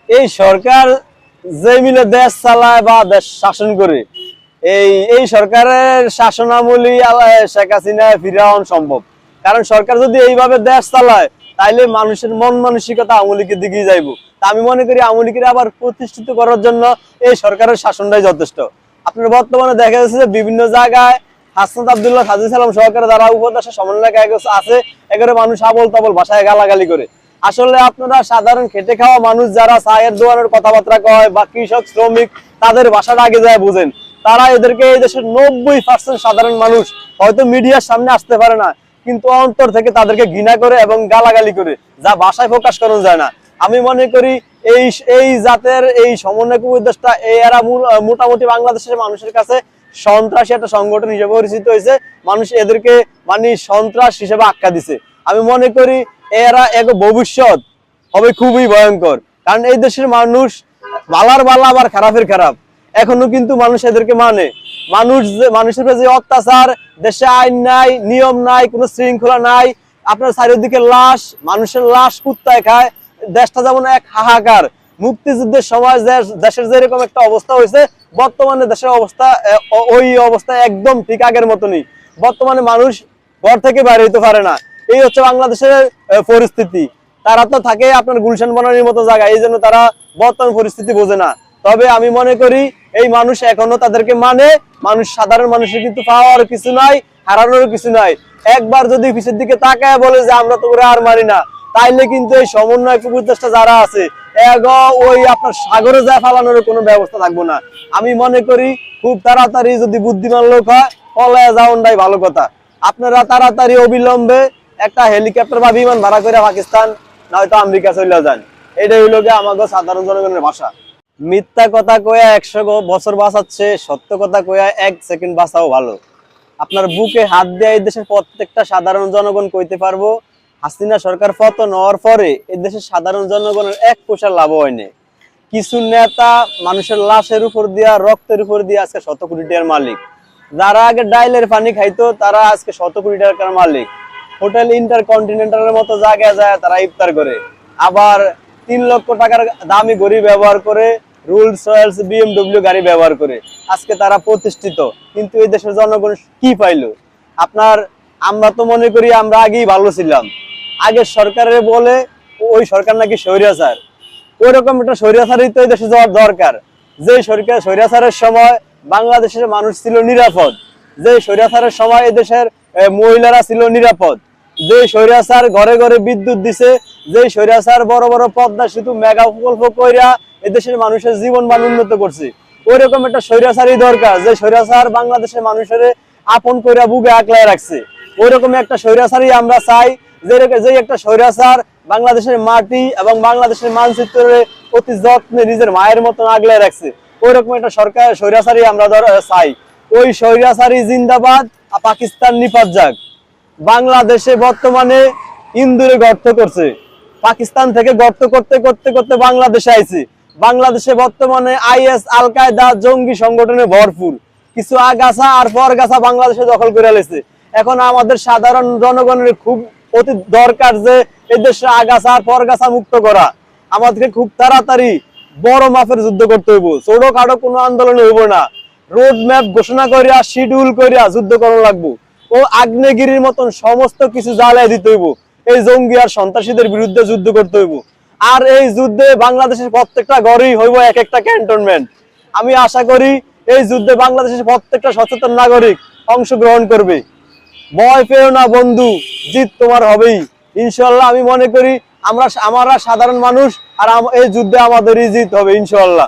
এই সরকার যে মিলে দেশ চালায় বা দেশ শাসন করে, এই সরকারের শাসনামলী শেখ হাসিনা ফিরাও সম্ভব। কারণ সরকার যদি এইভাবে দেশ চালায় তাইলে মানুষের মন মানসিকতা আওয়ামী লীগের দিকেই যাইব। তা আমি মনে করি আওয়ামী লীগের আবার প্রতিষ্ঠিত করার জন্য এই সরকারের শাসনটাই যথেষ্ট। আপনার বর্তমানে দেখা যাচ্ছে যে বিভিন্ন জায়গায় হাসনাত আব্দুল্লাহ, হাজী সালাম সহকারে যারা উপদেষ্টা সমন্বয়ক আছে, এগুলো মানুষ আবল তাবল ভাষায় গালাগালি করে। আসলে আপনারা সাধারণ খেটে খাওয়া মানুষ যারা চায়ের দোকানের কথাবার্তা কয় বা কৃষক শ্রমিক, তাদের ভাষাটা আগে যায় বুঝেন। তারা এদেরকে এই দেশের 90% সাধারণ মানুষ হয়তো মিডিয়ার সামনে আসতে পারে না, কিন্তু অন্তর থেকে তাদেরকে ঘৃণা করে এবং গালাগালি করে, যা ভাষায় প্রকাশ করা যায় না। আমি মনে করি এই জাতের এই সমন্বয়ক উপদেষ্টা এরা মোটামুটি বাংলাদেশের মানুষের কাছে সন্ত্রাসী একটা সংগঠন হিসেবে পরিচিত হয়েছে। মানুষ এদেরকে মানে সন্ত্রাস হিসেবে আখ্যা দিছে। আমি মনে করি এরা এক ভবিষ্যৎ হবে খুবই ভয়ঙ্কর। কারণ এই দেশের মানুষ ভালার ভালা আবার খারাপের খারাপ, এখনো কিন্তু মানুষ এদেরকে মানে। মানুষের যে অত্যাচার, দেশে আইন নাই, নিয়ম নাই, কোনো শৃঙ্খলা নাই, আপনার চারিদিকে লাশ, মানুষের লাশ কুত্তায় খায়, দেশটা যেমন এক হাহাকার। মুক্তিযুদ্ধের সময় দেশের যেরকম একটা অবস্থা হয়েছে, বর্তমানে দেশের অবস্থা ওই অবস্থা একদম ঠিক আগের মতনই। বর্তমানে মানুষ ঘর থেকে বাইরে হইতে পারে না। এই হচ্ছে বাংলাদেশের পরিস্থিতি। তারা তো থাকে আপনার গুলশান বনানীর মতো জায়গায়, এই জন্য তারা বর্তমান পরিস্থিতি বোঝে না। তবে আমি মনে করি এই মানুষ এখনো তাদেরকে মানে। মানুষ, সাধারণ মানুষের কিন্তু পাওয়ার কিছু নাই, হারানোর কিছু নাই। একবার যদি পিছের দিকে তাকায় বলে যে আমরা তো আর মারি না, তাইলে কিন্তু এই সমন্বয় উপদেষ্টা যারা আছে ওই আপনার সাগরে যায় ফালানোর কোনো ব্যবস্থা থাকবো না। আমি মনে করি খুব তাড়াতাড়ি যদি বুদ্ধিমান লোক হয় পলায় যাওয়াটাই ভালো কথা। আপনারা তাড়াতাড়ি অবিলম্বে একটা হেলিকপ্টার বা বিমান ভাড়া করে পাকিস্তান নয়তো আমেরিকা চলে যান। এটাই হইল গিয়ে আমাদের সাধারণ জনগণের ভাষা। মিথ্যা কথা কয়া 100 বছর বাঁচাচ্ছে, সত্য কথা কয়া 1 সেকেন্ড বাঁচাও ভালো। আপনার বুকে হাত দেয়া এই দেশের প্রত্যেকটা সাধারণ জনগণ কইতে পারবো, হাসিনা সরকার পতন হওয়ার পরে এই দেশের সাধারণ জনগণের 1 পয়সা লাভ হয়নি। কিছু নেতা মানুষের লাশের উপর দিয়া, রক্তের উপর দিয়া আজকে 100 কোটি টাকার মালিক। যারা আগে ডাইলের পানি খাইতো তারা আজকে 100 কোটি টাকার মালিক। হোটেল ইন্টারকন্টিনেন্টালের মতো জায়গায় যায় তারা ইফতার করে। আবার 3 লক্ষ টাকার দামি ঘড়ি ব্যবহার করে, রোলস রয়েলস BMW গাড়ি ব্যবহার করে আজকে তারা প্রতিষ্ঠিত। কিন্তু এই দেশের জনগণ কি পাইলো? আমরা তো মনে করি আমরা আগেই ভালো ছিলাম। আগের সরকারের বলে ওই সরকার নাকি স্বৈরাচার। ওইরকম একটা স্বৈরাচারই তো এই দেশে যাওয়ার দরকার। যে স্বৈরাচারের সময় বাংলাদেশের মানুষ ছিল নিরাপদ, যে স্বৈরাচারের সময় এই দেশের মহিলারা ছিল নিরাপদ, যে স্বৈরাচার ঘরে ঘরে বিদ্যুৎ দিছে, যে স্বৈরাচার বড় বড় পদ্মা সেতু মেগা প্রকল্প কইরা এদেশের মানুষের জীবন মান উন্নত করছে, ওইরকম একটা স্বৈরাচারই দরকার যে স্বৈরাচার বাংলাদেশের মানুষের আপন কইরা বুকে আঁকলায় রাখছে। ওইরকম একটা স্বৈরাচারই আমরা চাই, যে একটা স্বৈরাচার বাংলাদেশের মাটি এবং বাংলাদেশের মানচিত্রের অতি যত্নে নিজের মায়ের মতন আগলায় রাখছে। ওইরকম একটা সরকার স্বৈরাচারই আমরা চাই। ওই স্বৈরাচারই জিন্দাবাদ, পাকিস্তান নিপাত যাক। বাংলাদেশে বর্তমানে ইন্দুরে গর্ত করছে, পাকিস্তান থেকে গর্ত করতে করতে করতে বাংলাদেশে আইছে। বাংলাদেশে বর্তমানে IS, আল কায়দা, জঙ্গি সংগঠনে ভরপুর। কিছু আগাছা আর পরগাছা বাংলাদেশে দখল করে লেছে। এখন আমাদের সাধারণ জনগণের খুব অতি দরকার যে এই দেশে আগাছা আর পরগাছা মুক্ত করা। আমাদেরকে খুব তাড়াতাড়ি বড় মাপের যুদ্ধ করতে হইব, ছোটখাটো কোনো আন্দোলন হইব না। রোড ম্যাপ ঘোষণা করিয়া, শিডিউল করিয়া যুদ্ধ করা লাগবো। ও আগ্নেয়গিরির মতন সমস্ত কিছু জ্বালায় দিতে হইব। এই জঙ্গি আর সন্ত্রাসীদের বিরুদ্ধে যুদ্ধ করতে হইব। আর এই যুদ্ধে বাংলাদেশের প্রত্যেকটা ঘরেই হইব এক একটা ক্যান্টনমেন্ট। আমি আশা করি এই যুদ্ধে বাংলাদেশের প্রত্যেকটা সচেতন নাগরিক অংশগ্রহণ করবে। ভয় পেও না বন্ধু, জিত তোমার হবেই ইনশাল্লাহ। আমি মনে করি আমরা সাধারণ মানুষ, আর এই যুদ্ধে আমাদেরই জিত হবে ইনশাল্লাহ।